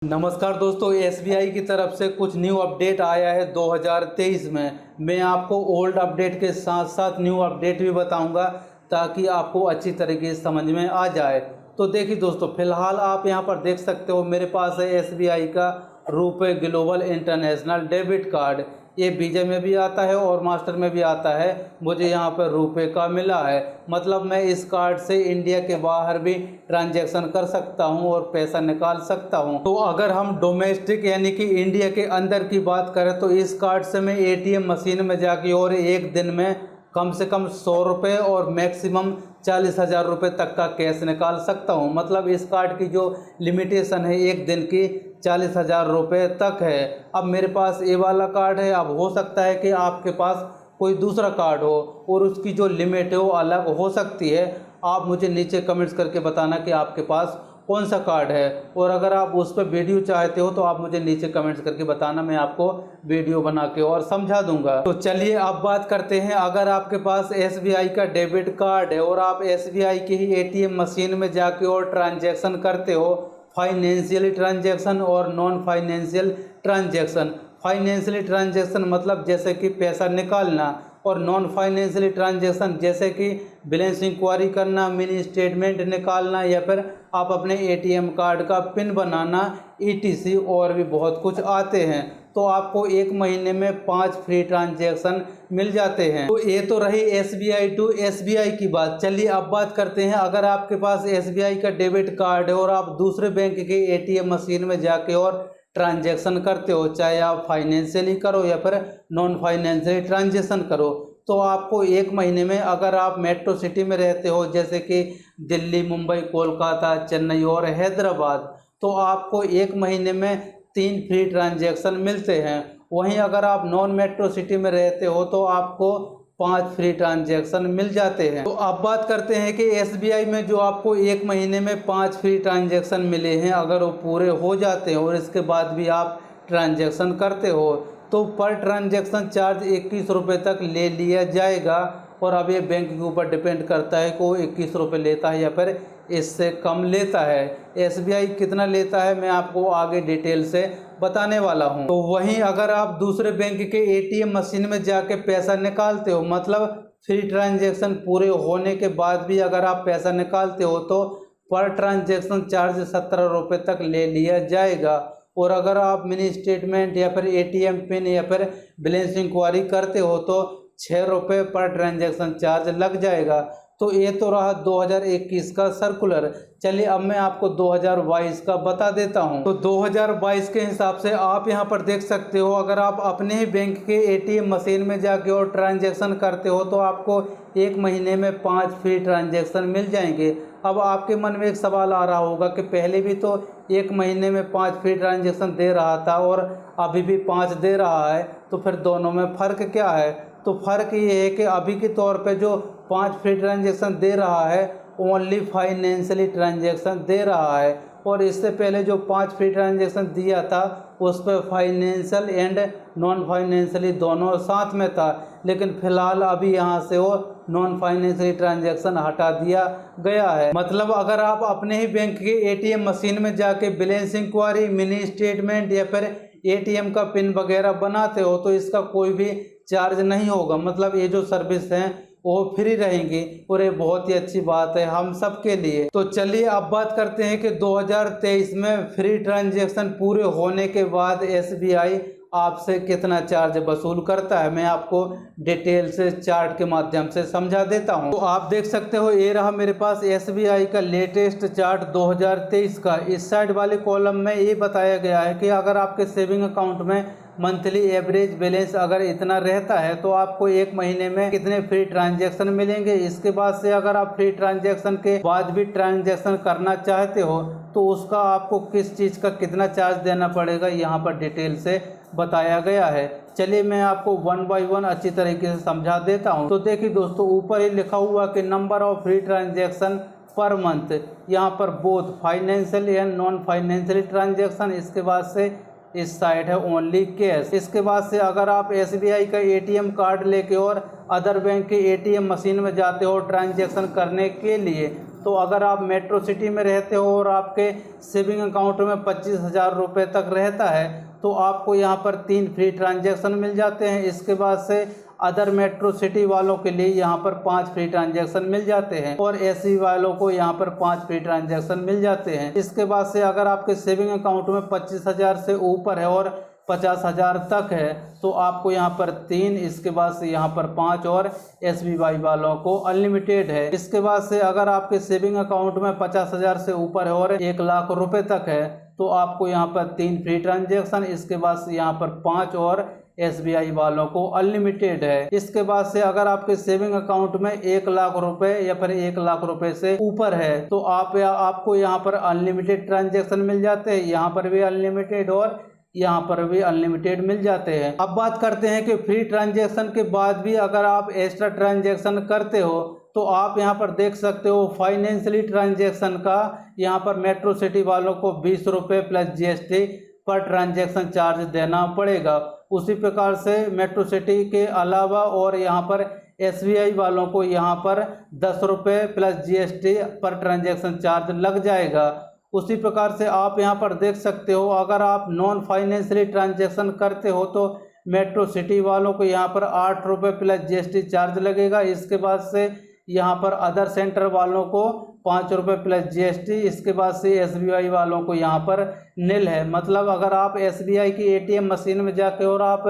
नमस्कार दोस्तों, एसबीआई की तरफ से कुछ न्यू अपडेट आया है 2023 में। मैं आपको ओल्ड अपडेट के साथ साथ न्यू अपडेट भी बताऊंगा ताकि आपको अच्छी तरीके से समझ में आ जाए। तो देखिए दोस्तों, फिलहाल आप यहां पर देख सकते हो मेरे पास है एसबीआई का RuPay global international debit card. ये वीज़ा में भी आता है और मास्टर में भी आता है। मुझे यहाँ पर रुपए का मिला है, मतलब मैं इस कार्ड से इंडिया के बाहर भी ट्रांजैक्शन कर सकता हूँ और पैसा निकाल सकता हूँ। तो अगर हम डोमेस्टिक यानी कि इंडिया के अंदर की बात करें तो इस कार्ड से मैं एटीएम मशीन में जाके और एक दिन में कम से कम 100 रुपये और मैक्सिमम 40,000 रुपये तक का कैश निकाल सकता हूं। मतलब इस कार्ड की जो लिमिटेशन है एक दिन की 40,000 रुपये तक है। अब मेरे पास ये वाला कार्ड है, अब हो सकता है कि आपके पास कोई दूसरा कार्ड हो और उसकी जो लिमिट है वो अलग हो सकती है। आप मुझे नीचे कमेंट्स करके बताना कि आपके पास कौन सा कार्ड है, और अगर आप उस पर वीडियो चाहते हो तो आप मुझे नीचे कमेंट्स करके बताना, मैं आपको वीडियो बना के और समझा दूंगा। तो चलिए अब बात करते हैं, अगर आपके पास एसबीआई का डेबिट कार्ड है और आप एसबीआई की ही एटीएम मशीन में जाके और ट्रांजैक्शन करते हो, फाइनेंशियल ट्रांजैक्शन और non financial transaction. Financial transaction मतलब जैसे कि पैसा निकालना, और नॉन फाइनेंशियल ट्रांजैक्शन जैसे कि बैलेंस इंक्वायरी करना, मिनी स्टेटमेंट निकालना, या फिर आप अपने एटीएम कार्ड का पिन बनाना, ईटीसी और भी बहुत कुछ आते हैं। तो आपको एक महीने में 5 फ्री ट्रांजैक्शन मिल जाते हैं। तो ये तो रही एसबीआई टू एसबीआई की बात। चलिए अब बात करते हैं, अगर आपके पास एसबीआई का डेबिट कार्ड है और आप दूसरे बैंक के एटीएम मशीन में जाके और ट्रांजैक्शन करते हो, चाहे आप फाइनेंशियली करो या फिर नॉन फाइनेंशियली ट्रांजैक्शन करो, तो आपको एक महीने में, अगर आप मेट्रो सिटी में रहते हो जैसे कि दिल्ली, मुंबई, कोलकाता, चेन्नई और हैदराबाद, तो आपको एक महीने में 3 फ्री ट्रांजैक्शन मिलते हैं। वहीं अगर आप नॉन मेट्रो सिटी में रहते हो तो आपको 5 फ्री ट्रांजैक्शन मिल जाते हैं। तो अब बात करते हैं कि एसबीआई में जो आपको एक महीने में 5 फ्री ट्रांजैक्शन मिले हैं, अगर वो पूरे हो जाते हैं और इसके बाद भी आप ट्रांजैक्शन करते हो तो पर ट्रांजैक्शन चार्ज 21 रुपये तक ले लिया जाएगा। और अब ये बैंक के ऊपर डिपेंड करता है कि वो 21 रुपये लेता है या फिर इससे कम लेता है। एसबीआई कितना लेता है मैं आपको आगे डिटेल से बताने वाला हूं। तो वहीं अगर आप दूसरे बैंक के एटीएम मशीन में जाके पैसा निकालते हो, मतलब फ्री ट्रांजैक्शन पूरे होने के बाद भी अगर आप पैसा निकालते हो तो पर ट्रांजैक्शन चार्ज 17 रुपये तक ले लिया जाएगा। और अगर आप मिनी स्टेटमेंट या फिर एटीएम पिन या फिर बैलेंस इंक्वायरी करते हो तो 6 रुपये पर ट्रांजैक्शन चार्ज लग जाएगा। तो ये तो रहा 2021 का सर्कुलर। चलिए अब मैं आपको 2022 का बता देता हूं। तो 2022 के हिसाब से आप यहां पर देख सकते हो, अगर आप अपने ही बैंक के एटीएम मशीन में जाके और ट्रांजैक्शन करते हो तो आपको एक महीने में 5 फ्री ट्रांजैक्शन मिल जाएंगे। अब आपके मन में एक सवाल आ रहा होगा कि पहले भी तो एक महीने में 5 फ्री ट्रांजैक्शन दे रहा था और अभी भी 5 दे रहा है, तो फिर दोनों में फ़र्क क्या है? तो फ़र्क ये है कि अभी के तौर पे जो 5 फ्री ट्रांजैक्शन दे रहा है ओनली फाइनेंशियली ट्रांजैक्शन दे रहा है, और इससे पहले जो 5 फ्री ट्रांजैक्शन दिया था उस पर फाइनेंशियल एंड नॉन फाइनेंशियली दोनों साथ में था। लेकिन फ़िलहाल अभी यहाँ से वो नॉन फाइनेंशियली ट्रांजैक्शन हटा दिया गया है। मतलब अगर आप अपने ही बैंक के एटीएम मशीन में जाके बैलेंस इंक्वायरी, मिनी स्टेटमेंट या फिर एटीएम का पिन वगैरह बनाते हो तो इसका कोई भी चार्ज नहीं होगा। मतलब ये जो सर्विस हैं वो फ्री रहेंगी और ये बहुत ही अच्छी बात है हम सब के लिए। तो चलिए अब बात करते हैं कि 2023 में फ्री ट्रांजैक्शन पूरे होने के बाद एसबीआई आपसे कितना चार्ज वसूल करता है, मैं आपको डिटेल से चार्ट के माध्यम से समझा देता हूं। तो आप देख सकते हो, ये रहा मेरे पास एसबीआई का लेटेस्ट चार्ट 2023 का। इस साइड वाले कॉलम में ये बताया गया है कि अगर आपके सेविंग अकाउंट में मंथली एवरेज बैलेंस अगर इतना रहता है तो आपको एक महीने में कितने फ्री ट्रांजैक्शन मिलेंगे। इसके बाद से अगर आप फ्री ट्रांजैक्शन के बाद भी ट्रांजैक्शन करना चाहते हो तो उसका आपको किस चीज़ का कितना चार्ज देना पड़ेगा, यहाँ पर डिटेल से बताया गया है। चलिए मैं आपको 1 बाय 1 अच्छी तरीके से समझा देता हूँ। तो देखिए दोस्तों, ऊपर ही लिखा हुआ कि number of free transaction per month, यहाँ पर both financial and non financial transaction. इसके बाद से इस साइड है ओनली कैश। इसके बाद से अगर आप एसबीआई का एटीएम कार्ड लेके और अदर बैंक के एटीएम मशीन में जाते हो ट्रांजैक्शन करने के लिए तो अगर आप मेट्रो सिटी में रहते हो और आपके सेविंग अकाउंट में 25,000 रुपये तक रहता है तो आपको यहाँ पर 3 फ्री ट्रांजैक्शन मिल जाते हैं। इसके बाद से अदर मेट्रो सिटी वालों के लिए यहाँ पर 5 फ्री ट्रांजैक्शन मिल जाते हैं और एसी वालों को यहाँ पर 5 फ्री ट्रांजैक्शन मिल जाते हैं। इसके बाद से अगर आपके सेविंग अकाउंट में 25,000 से ऊपर है और 50,000 तक है तो आपको यहाँ पर 3, इसके बाद से यहाँ पर 5 और SBI वालों को अनलिमिटेड है। इसके बाद से अगर आपके सेविंग अकाउंट में 50,000 से ऊपर है और 1 लाख रुपए तक है तो आपको यहाँ पर 3 फ्री ट्रांजैक्शन, इसके बाद से यहाँ पर 5 और SBI वालों को अनलिमिटेड है। इसके बाद से अगर आपके सेविंग अकाउंट में 1 लाख रुपए या फिर 1 लाख रुपए से ऊपर है तो आपको यहाँ पर अनलिमिटेड ट्रांजैक्शन मिल जाते हैं, यहाँ पर भी अनलिमिटेड और यहाँ पर भी अनलिमिटेड मिल जाते हैं। अब बात करते हैं कि फ्री ट्रांजैक्शन के बाद भी अगर आप एक्स्ट्रा ट्रांजैक्शन करते हो तो आप यहाँ पर देख सकते हो फाइनेंशियली ट्रांजैक्शन का यहाँ पर मेट्रो सिटी वालों को 20 रुपये प्लस GST पर ट्रांजैक्शन चार्ज देना पड़ेगा। उसी प्रकार से मेट्रो सिटी के अलावा और यहाँ पर SBI वालों को यहाँ पर 10 रुपये प्लस GST पर ट्रांजैक्शन चार्ज लग जाएगा। उसी प्रकार से आप यहाँ पर देख सकते हो अगर आप नॉन फाइनेंशियली ट्रांजैक्शन करते हो तो मेट्रो सिटी वालों को यहाँ पर 8 रुपये प्लस GST चार्ज लगेगा। इसके बाद से यहाँ पर अदर सेंटर वालों को 5 रुपये प्लस GST, इसके बाद से SBI वालों को यहाँ पर निल है। मतलब अगर आप SBI की ATM मशीन में जाके और आप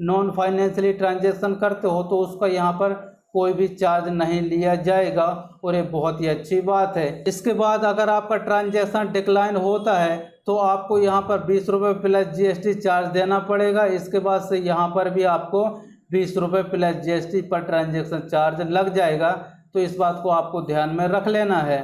नॉन फाइनेंशियली ट्रांजैक्शन करते हो तो उसका यहाँ पर कोई भी चार्ज नहीं लिया जाएगा और ये बहुत ही अच्छी बात है। इसके बाद अगर आपका ट्रांजैक्शन डिक्लाइन होता है तो आपको यहाँ पर 20 रुपये प्लस GST चार्ज देना पड़ेगा। इसके बाद से यहाँ पर भी आपको 20 रुपये प्लस GST पर ट्रांजैक्शन चार्ज लग जाएगा। तो इस बात को आपको ध्यान में रख लेना है।